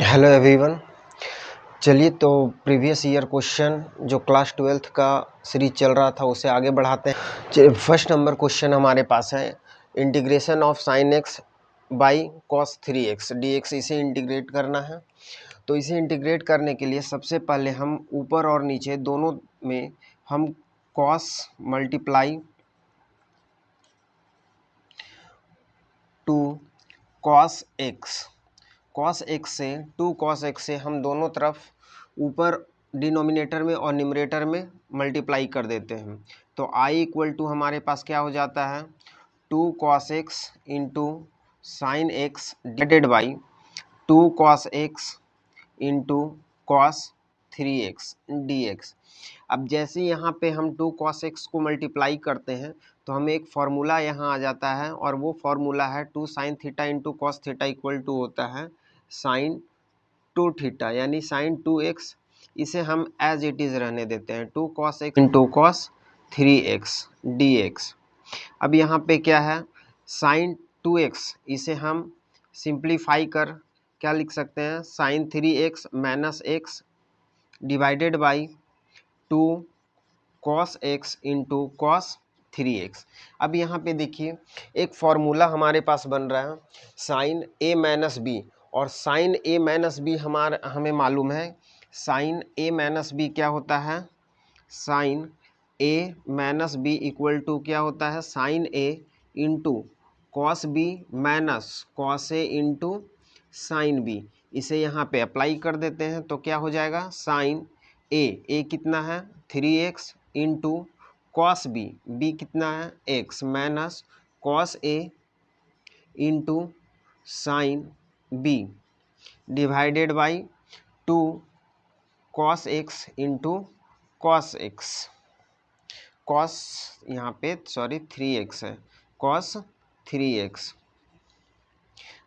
Hello everyone. चलिए तो previous year question जो क्लास 12th का सीरीज चल रहा था उसे आगे बढ़ाते हैं। चलिए फर्स्ट नंबर क्वेश्चन हमारे पास है integration of sign x by cos 3x dx। इसे इंटीग्रेट करना है। तो इसे इंटीग्रेट करने के लिए सबसे पहले हम ऊपर और नीचे दोनों में हम cos multiply two cos x से टू कॉस एक्स से हम दोनों तरफ ऊपर डिनोमिनेटर में और न्यूमरेटर में मल्टीप्लाई कर देते हैं। तो i इक्वल टू हमारे पास क्या हो जाता है, two cos x into sine x divided by two cos x into cos 3x dx। अब जैसे यहाँ पे हम टू कॉस एक्स को मल्टीप्लाई करते हैं तो हमें एक फार्मूला यहाँ आ जाता है और वो फार्मूला है two sine theta into cos theta equal to होता है साइन टू थीटा यानी साइन 2x। इसे हम एज इट इज़ रहने देते हैं two cos x into cos 3x dx। अब यहाँ पे क्या है साइन 2x, इसे हम सिंप्लीफाई कर क्या लिख सकते हैं sine 3x minus x divided by two cos x into cos 3x। अब यहाँ पे देखिए एक फार्मूला हमारे पास बन रहा है साइन a माइनस बी, और साइन a माइनस बी हमें मालूम है साइन a माइनस बी क्या होता है, sine a minus b equal to क्या होता है sine a into cos b minus cos a into sine b. इसे यहाँ पे अप्लाई कर देते हैं तो क्या हो जाएगा साइन ए कितना है 3x इंटू कॉस बी कितना है x minus cos a into sine b divided by two cos x into cos x, cos यहाँ पे सॉरी 3x है कॉस 3x।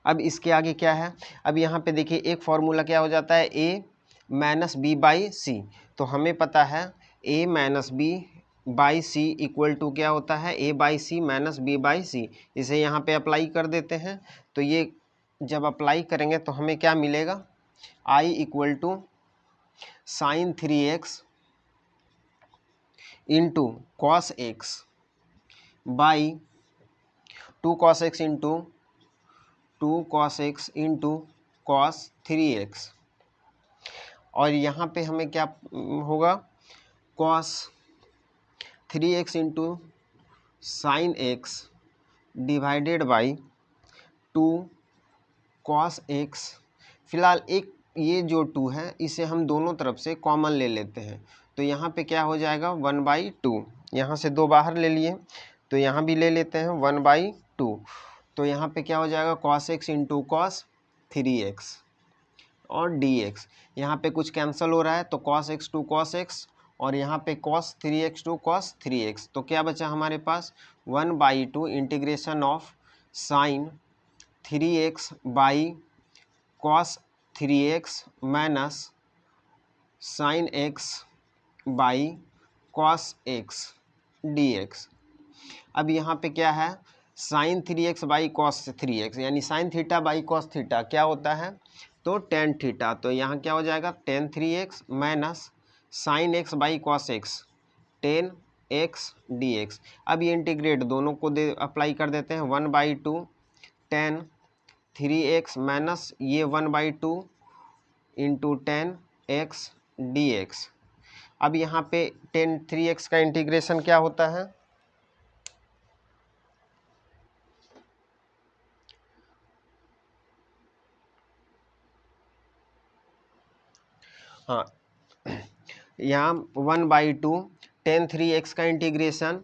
अब इसके आगे क्या है, अब यहाँ पे देखिए एक फार्मूला क्या हो जाता है a minus b by c. तो हमें पता है a minus b by c equal to क्या होता है a by c minus b by c. इसे यहाँ पे अप्लाई कर देते हैं तो ये जब अप्लाई करेंगे तो हमें क्या मिलेगा i equal to sine 3x into cos x by two cos x into two cos x into cos 3x। और यहाँ पे हमें क्या होगा cos 3x into sine x divided by two cos x. फिलहाल एक ये जो 2 है इसे हम दोनों तरफ से कॉमन ले लेते हैं तो यहाँ पे क्या हो जाएगा 1/2। यहाँ से 2 बाहर ले लिए तो यहाँ भी ले लेते हैं 1/2। तो यहाँ पे क्या हो जाएगा cos x into cos 3x और dx। यहाँ पे कुछ कैंसिल हो रहा है तो cos x two cos x और यहाँ पे cos 3x to cos 3x। तो क्या बचा हमारे पास 1/2 integration of sine 3x by cos 3x minus sine x by cos x dx। अब यहाँ पे क्या है sign 3x by cos 3x यानी sine theta by cos theta क्या होता है तो टेन थीटा। तो यहाँ क्या हो जाएगा tan 3x minus sine x by cos x tan x dx। अब ये इंटीग्रेट दोनों को अप्लाई कर देते हैं 1/2 टेन 3x माइनस ये 1/2 इंटू टेन x dx। अब यहाँ पे टेन 3x का इंटीग्रेशन क्या होता है हाँ यहाँ 1/2 टेन 3x का इंटीग्रेशन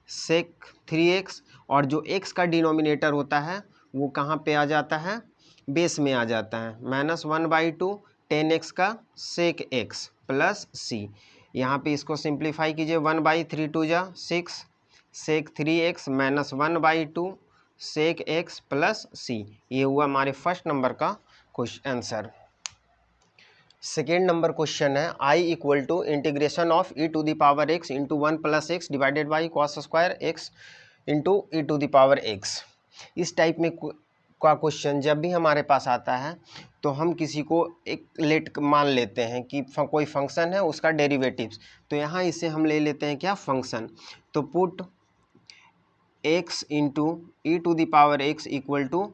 सेक 3x और जो x का डिनोमिनेटर होता है वो कहाँ पे आ जाता है बेस में आ जाता है माइनस 1/2 10x का सेक x प्लस c। यहाँ पे इसको सिंप्लीफाई कीजिए 1/3 2 जा 6 sec 3x minus 1/2 sec x plus c। ये हुआ हमारे फर्स्ट नंबर का question answer. Second number question है i equal to integration of e to the power x into 1 plus x divided by cos square x into e to the power x। इस type में का question जब भी हमारे पास आता है तो हम किसी को एक लेट मान लेते हैं कि कोई फंक्शन है उसका डेरिवेटिव्स, तो यहाँ इसे हम ले लेते हैं क्या, फंक्शन। तो put x into e to the power x equal to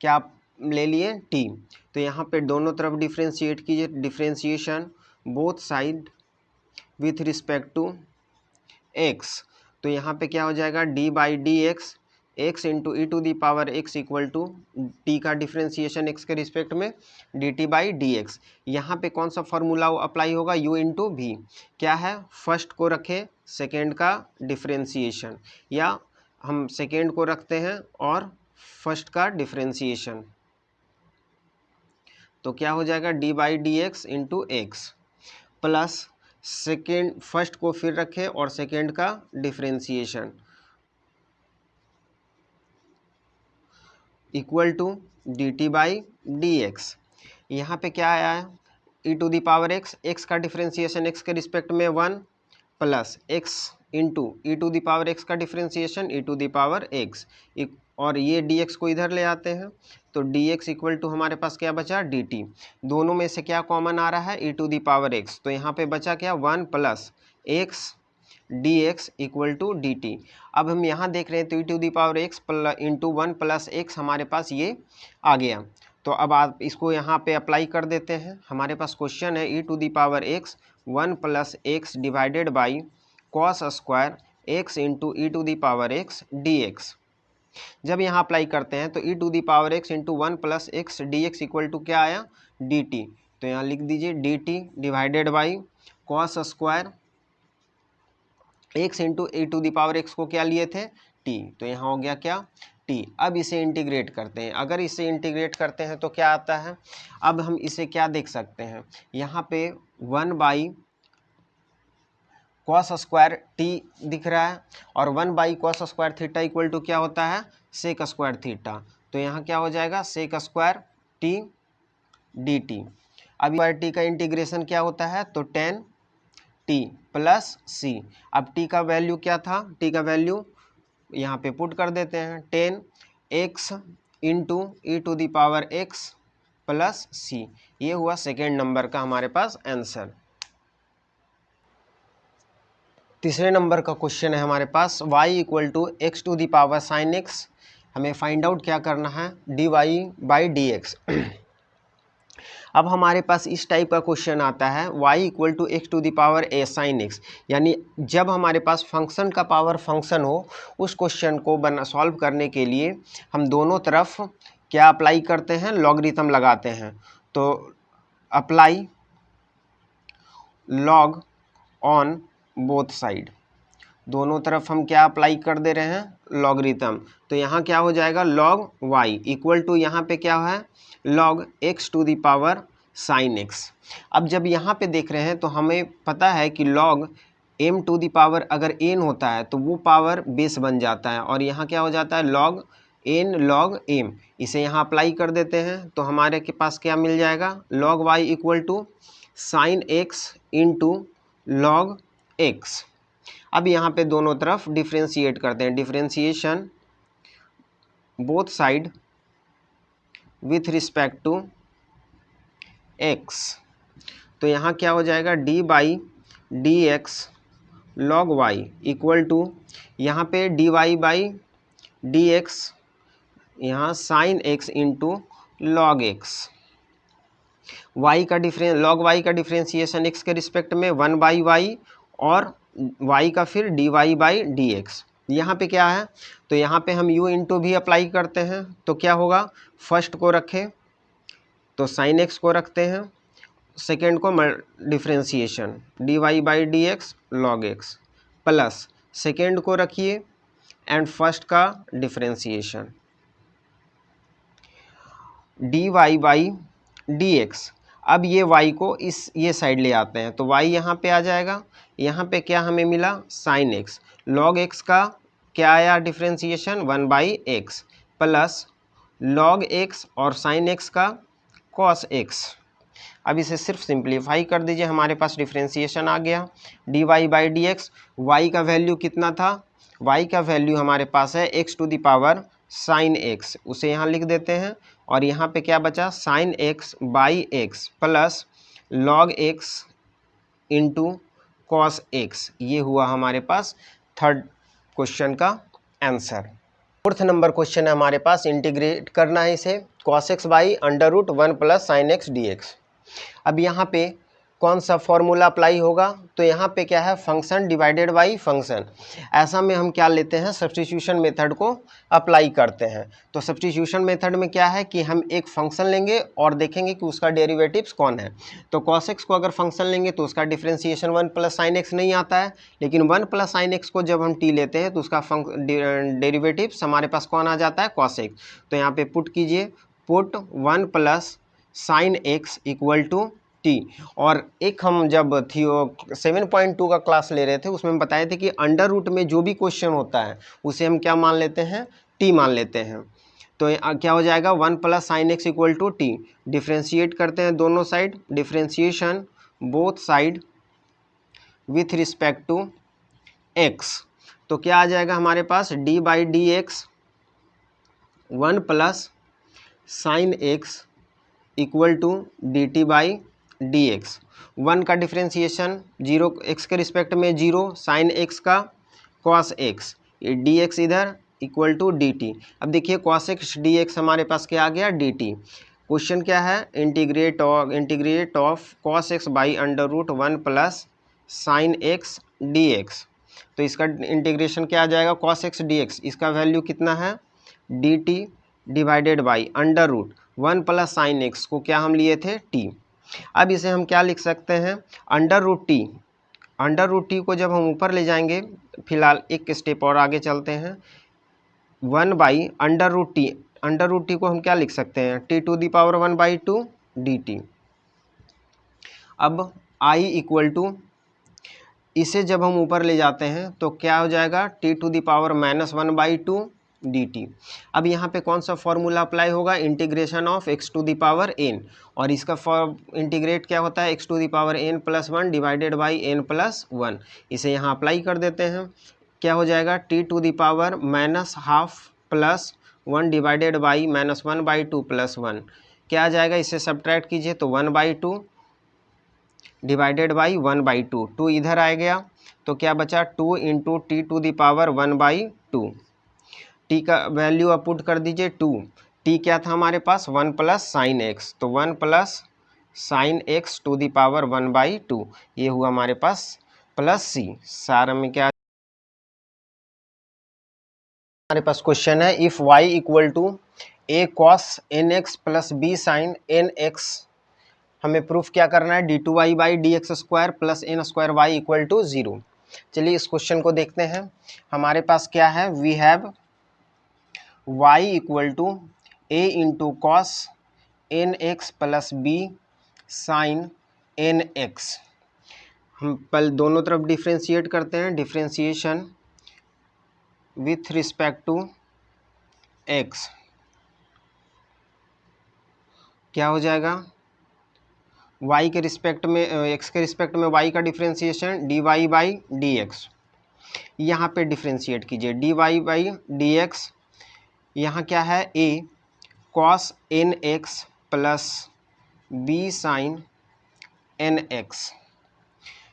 क्या ले लिए t। तो यहाँ पे दोनों तरफ डिफ्रेंशिएट कीजिए, differentiation both side with respect to x। तो यहाँ पे क्या हो जाएगा, d by d x, x into e to the पावर x इक्वल टू t का डिफ्रेंशिएशन x के रिस्पेक्ट में dt बाई डी एक्स। यहाँ पे कौन सा फॉर्मूला अप्लाई होगा, u इंटू वी। क्या है, फर्स्ट को रखे सेकेंड का डिफ्रेंशिएशन, या हम सेकेंड को रखते हैं और फर्स्ट का डिफ्रेंशिएशन। तो क्या हो जाएगा, d by d x into x plus second, first को फिर रखें और सेकेंड का differentiation equal to d t by d x. यहाँ पे क्या आया है, e to the power x, x का डिफ्रेंशिएशन एक्स के रिस्पेक्ट में 1 plus x into e to the power x का differentiation e to the power x, और ये डी एक्स को इधर ले आते हैं तो डी एक्स इक्वल टू हमारे पास क्या बचा, डी टी। दोनों में से क्या कॉमन आ रहा है, e to the power x, तो यहाँ पे बचा क्या, 1 plus x d x equal to d t. अब हम यहाँ देख रहे हैं तो e to the power x into 1 plus x हमारे पास ये आ गया। तो अब आप इसको यहाँ पे अप्लाई कर देते हैं। हमारे पास क्वेश्चन है e to the power x 1 plus x divided by cos square x into e to the power x d x. जब यहाँ अप्लाई करते हैं तो e to the power x into 1 plus x d x equal to क्या आया, d t. तो यहाँ लिख दीजिए d t divided by cos square x into e to the power x को क्या लिए थे, टी। तो यहाँ हो गया क्या, टी। अब इसे इंटीग्रेट करते हैं। अगर इसे इंटीग्रेट करते हैं तो क्या आता है, अब हम इसे क्या देख सकते हैं, यहाँ पे 1 बाई कॉस स्क्वायर टी दिख रहा है और 1 by cos square theta equal to क्या होता है, सेक स्क्वायर थीटा। तो यहाँ क्या हो जाएगा, sec square t d t. अब टी का इंटीग्रेशन क्या होता है, तो 10 टी प्लस सी। अब टी का वैल्यू क्या था, टी का वैल्यू यहाँ पे पुट कर देते हैं, 10 x into e to the power x plus c. ये हुआ सेकेंड नंबर का हमारे पास आंसर। तीसरे नंबर का क्वेश्चन है हमारे पास y equal to x to the power sine x. हमें फाइंड आउट क्या करना है, d y by d x. अब हमारे पास इस टाइप का क्वेश्चन आता है y equal to x to the power a sine x, यानी जब हमारे पास फंक्शन का पावर फंक्शन हो, उस क्वेश्चन को सॉल्व करने के लिए हम दोनों तरफ क्या अप्लाई करते हैं, लॉगरिथम लगाते हैं। तो apply log on both side, दोनों तरफ हम क्या अप्लाई कर दे रहे हैं, लॉगरिथम। तो यहाँ क्या हो जाएगा, लॉग y इक्वल टू यहाँ पे क्या है, log x to the power sine x। अब जब यहाँ पे देख रहे हैं तो हमें पता है कि log m to the power अगर n होता है तो वो पावर बेस बन जाता है, और यहाँ क्या हो जाता है, लॉग n लॉग m। इसे यहाँ अप्लाई कर देते हैं तो हमारे के पास क्या मिल जाएगा, log y equal to sine x into log x। अब यहाँ पे दोनों तरफ डिफ्रेंशिएट करते हैं, differentiation both side with respect to x। तो यहाँ क्या हो जाएगा, d by d x log y equal to यहाँ पे dy बाई डी एक्स, यहाँ sine x into log x। y का लॉग y का डिफ्रेंशिएशन x के रिस्पेक्ट में 1 बाई y और y का फिर dy बाई डी एक्स। यहाँ पे क्या है, तो यहाँ पे हम u इंटू भी अप्लाई करते हैं। तो क्या होगा, फर्स्ट को रखें तो साइन x को रखते हैं, सेकेंड को differentiation dy by d x log x, plus second को रखिए एंड फर्स्ट का differentiation dy by d x. अब ये y को ये साइड ले आते हैं तो y यहाँ पे आ जाएगा। यहाँ पे क्या हमें मिला, साइन x, लॉग x का क्या आया differentiation 1 by x, plus log x और साइन x का कॉस x। अब इसे सिर्फ सिंप्लीफाई कर दीजिए, हमारे पास डिफ्रेंशिएशन आ गया dy by d x. y का वैल्यू कितना था, y का वैल्यू हमारे पास है x to the power sine x, उसे यहाँ लिख देते हैं और यहाँ पे क्या बचा, sine x by x plus log x into cos x. ये हुआ हमारे पास थर्ड क्वेश्चन का आंसर। फोर्थ नंबर क्वेश्चन है हमारे पास, इंटीग्रेट करना है इसे, cos x by under root 1 plus sine x d x. अब यहाँ पे कौन सा फॉर्मूला अप्लाई होगा, तो यहाँ पे क्या है, फंक्शन डिवाइडेड बाई फंक्शन। ऐसा में हम क्या लेते हैं, सब्स्टिट्यूशन मेथड को अप्लाई करते हैं। तो सब्स्टिट्यूशन मेथड में क्या है कि हम एक फंक्शन लेंगे और देखेंगे कि उसका डेरिवेटिव्स कौन है। तो कॉस एक्स को अगर फंक्शन लेंगे तो उसका डिफ्रेंसिएशन 1 प्लस साइन एक्स नहीं आता है, लेकिन 1 प्लस साइन एक्स को जब हम टी लेते हैं तो उसका डेरिवेटिव्स हमारे पास कौन आ जाता है, कॉस एक्स। तो यहाँ पे पुट कीजिए, put 1 plus sine x equal to t. और एक हम जब थी 7.2 का क्लास ले रहे थे उसमें हम बताए थे कि अंडर रूट में जो भी क्वेश्चन होता है उसे हम क्या मान लेते हैं, टी मान लेते हैं। तो क्या हो जाएगा, 1 plus sine x equal to t. Differentiate करते हैं दोनों side, differentiation both side with respect to x. तो क्या आ जाएगा हमारे पास, d by d x 1 plus sine x equal to d t by d x. 1 का डिफ्रेंसिएशन 0 एक्स के रिस्पेक्ट में 0 साइन एक्स का कॉस एक्स, डी एक्स इधर इक्वल टू डी टी। अब देखिए कॉस एक्स डी एक्स हमारे पास क्या आ गया, डी टी। क्वेश्चन क्या है, integrate of cos x by under root 1 plus sine x d x. तो इसका इंटीग्रेशन क्या आ जाएगा, कॉस एक्स डी एक्स, इसका वैल्यू कितना है, d t divided by under root 1 plus sine x को क्या हम लिए थे, टी। अब इसे हम क्या लिख सकते हैं, under root t. Under root t को जब हम ऊपर ले जाएंगे, फिलहाल एक स्टेप और आगे चलते हैं, 1 by under root t. Under root t को हम क्या लिख सकते हैं, t to the power 1 by 2 d t. अब आई इक्वल टू, इसे जब हम ऊपर ले जाते हैं तो क्या हो जाएगा, t to the power -1 by 2 d t. अब यहाँ पे कौन सा फॉर्मूला अप्लाई होगा, integration of x to the power n. और इसका इंटीग्रेट क्या होता है, x to the power n plus 1 divided by n plus 1। इसे यहाँ अप्लाई कर देते हैं, क्या हो जाएगा, t to the power -12 plus 1 divided by -1 by 2 plus 1। क्या आ जाएगा, इसे सब्ट्रैक्ट कीजिए तो 1 बाई 2 डिवाइडेड बाई 1 बाई 2, 2 इधर आ गया तो क्या बचा, 2 into t to the power 1 by 2। T का वैल्यू आप पुट कर दीजिए 2। टी क्या था हमारे पास, 1 प्लस साइन एक्स, तो 1 plus sine x to the power 1 by 2। ये हुआ हमारे पास प्लस सी। सारा में क्या हमारे पास क्वेश्चन है, if y equal to a cos n x plus b sine n x. हमें प्रूफ क्या करना है, d two y by d x square plus n square y equal to 0। चलिए इस क्वेश्चन को देखते हैं। हमारे पास क्या है, we have y equal to a into cos n x plus b sine n x. हम पहले दोनों तरफ डिफ्रेंशिएट करते हैं, differentiation with respect to x। क्या हो जाएगा, y के रिस्पेक्ट में x के रिस्पेक्ट में y का differentiation d y by d x. यहाँ पे डिफ्रेंशिएट कीजिए d y by d x. यहाँ क्या है, a cos n x plus b sine n x.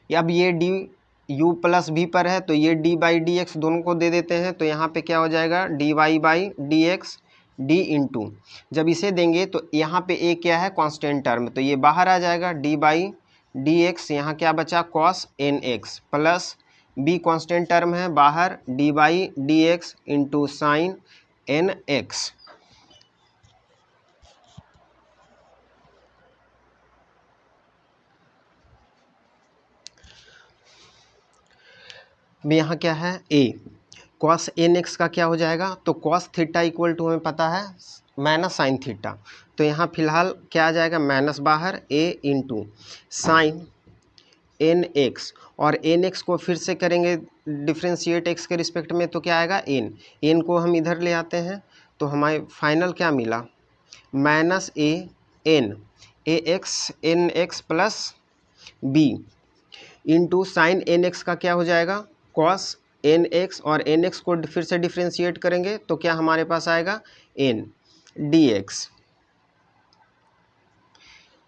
अब ये डी u प्लस भी पर है तो ये डी बाई डी एक्स दोनों को दे देते हैं। तो यहाँ पे क्या हो जाएगा, d y by d x d into, जब इसे देंगे तो यहाँ पे a क्या है, कांस्टेंट टर्म, तो ये बाहर आ जाएगा डी बाई डी एक्स। यहाँ क्या बचा, cos n x plus b constant term है बाहर, d by d x into sine n x. यहाँ क्या है, a कॉस एन एक्स का क्या हो जाएगा, तो कॉस थीटा इक्वल टू हमें पता है माइनस साइन थीटा। तो यहाँ फिलहाल क्या आ जाएगा, माइनस बाहर a into sine n x. और एन एक्स को फिर से करेंगे डिफ्रेंशिएट एक्स के रिस्पेक्ट में तो क्या आएगा, एन को हम इधर ले आते हैं तो हमारे फाइनल क्या मिला, minus a n a x n x plus b into sine n x का क्या हो जाएगा, कॉस एन एक्स। और एन एक्स को फिर से डिफ्रेंशिएट करेंगे तो क्या हमारे पास आएगा, एन डी एक्स।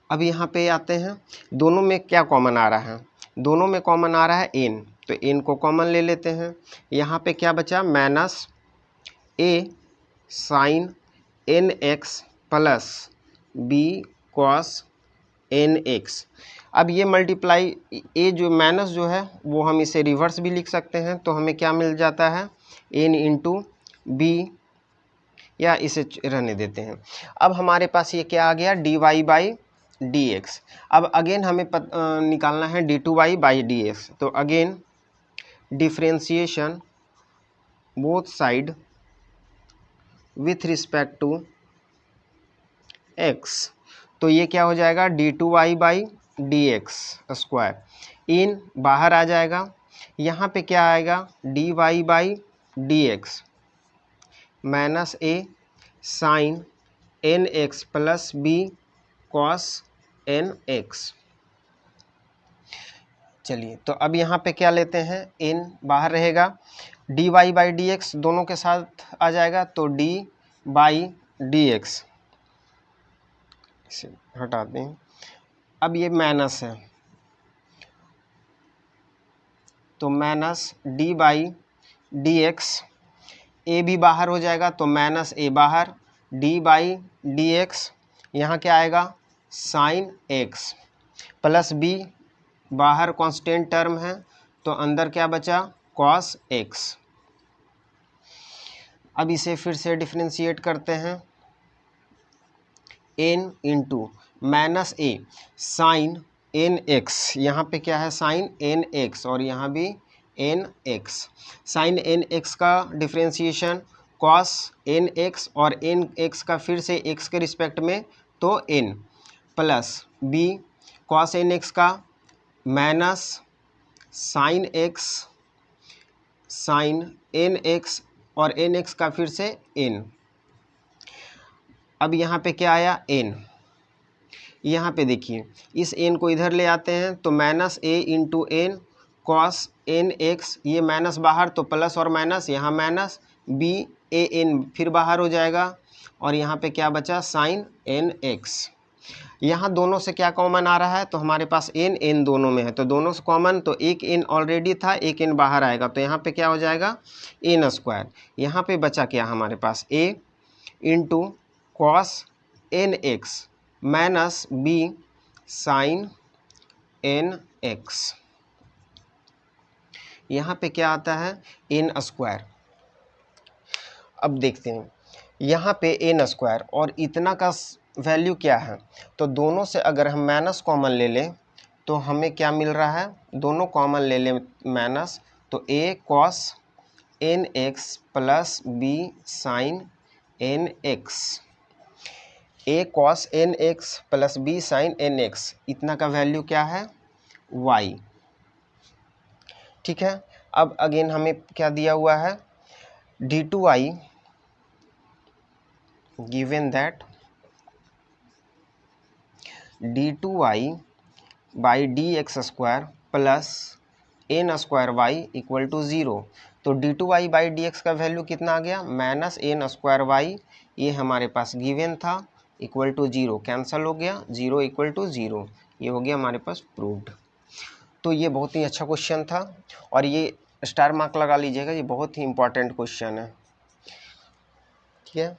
अब यहाँ पे आते हैं, दोनों में क्या कॉमन आ रहा है, दोनों में कॉमन आ रहा है n, तो n को कॉमन ले लेते हैं। यहाँ पे क्या बचा, minus a sine n x plus b cos n x. अब ये मल्टीप्लाई ए जो माइनस जो है वो हम इसे रिवर्स भी लिख सकते हैं, तो हमें क्या मिल जाता है, n इंटू बी, या इसे रहने देते हैं। अब हमारे पास ये क्या आ गया, d y by d x. अब अगेन हमें निकालना है d two y by d x, तो again differentiation both side with respect to x, तो ये क्या हो जाएगा, d two y by d x square, इन बाहर आ जाएगा, यहाँ पे क्या आएगा, d y by d x minus a sine n x plus b cos n x. चलिए, तो अब यहाँ पे क्या लेते हैं, n बाहर रहेगा, d y by d x दोनों के साथ आ जाएगा, तो डी बाई डी एक्स, इसे हटा दें। अब ये माइनस है, तो minus d by d x, a भी बाहर हो जाएगा, तो माइनस ए बाहर, डी बाई डी एक्स, यहाँ क्या आएगा, साइन एक्स प्लस बी, बाहर कांस्टेंट टर्म है, तो अंदर क्या बचा, कॉस एक्स। अब इसे फिर से डिफरेंशिएट करते हैं, N into minus a sine n x, यहाँ पे क्या है, साइन एन एक्स, और यहाँ भी n x, sine n x का डिफरेंशिएशन कॉस एन एक्स, और एन एक्स का फिर से एक्स के रिस्पेक्ट में, तो n plus b cos n x का minus sine x sine n x, और एन एक्स का फिर से एन। अब यहाँ पे क्या आया, एन, यहाँ पे देखिए इस एन को इधर ले आते हैं, तो minus a into n cos n x, ये माइनस बाहर, तो प्लस और माइनस, यहाँ माइनस बी ए एन फिर बाहर हो जाएगा, और यहाँ पे क्या बचा, साइन एन एक्स। यहाँ दोनों से क्या कॉमन आ रहा है, तो हमारे पास एन दोनों में है, तो दोनों से कॉमन, तो एक एन ऑलरेडी था, एक एन बाहर आएगा, तो यहाँ पे क्या हो जाएगा, एन स्क्वायर। यहाँ पे बचा क्या हमारे पास, a into cos n x minus b sine n x, यहाँ पे क्या आता है, एन स्क्वायर। अब देखते हैं यहाँ पे एन स्क्वायर और इतना का वैल्यू क्या है, तो दोनों से अगर हम माइनस कॉमन ले लें तो हमें क्या मिल रहा है, दोनों कॉमन ले लें माइनस, तो a cos n x plus b sine n x, a cos n x plus b sine n x, इतना का वैल्यू क्या है, वाई। ठीक है, अब अगेन हमें क्या दिया हुआ है, d two I given that d two y by d x square plus n square y equal to zero. तो d two y by d x का वैल्यू कितना आ गया, माइनस एन स्क्वायर वाई, ये हमारे पास गिवन था, equal to zero, cancel हो गया, ज़ीरो इक्वल टू ज़ीरो, ये हो गया हमारे पास प्रूव्ड। तो ये बहुत ही अच्छा क्वेश्चन था, और ये स्टार मार्क लगा लीजिएगा, ये बहुत ही इंपॉर्टेंट क्वेश्चन है। ठीक है।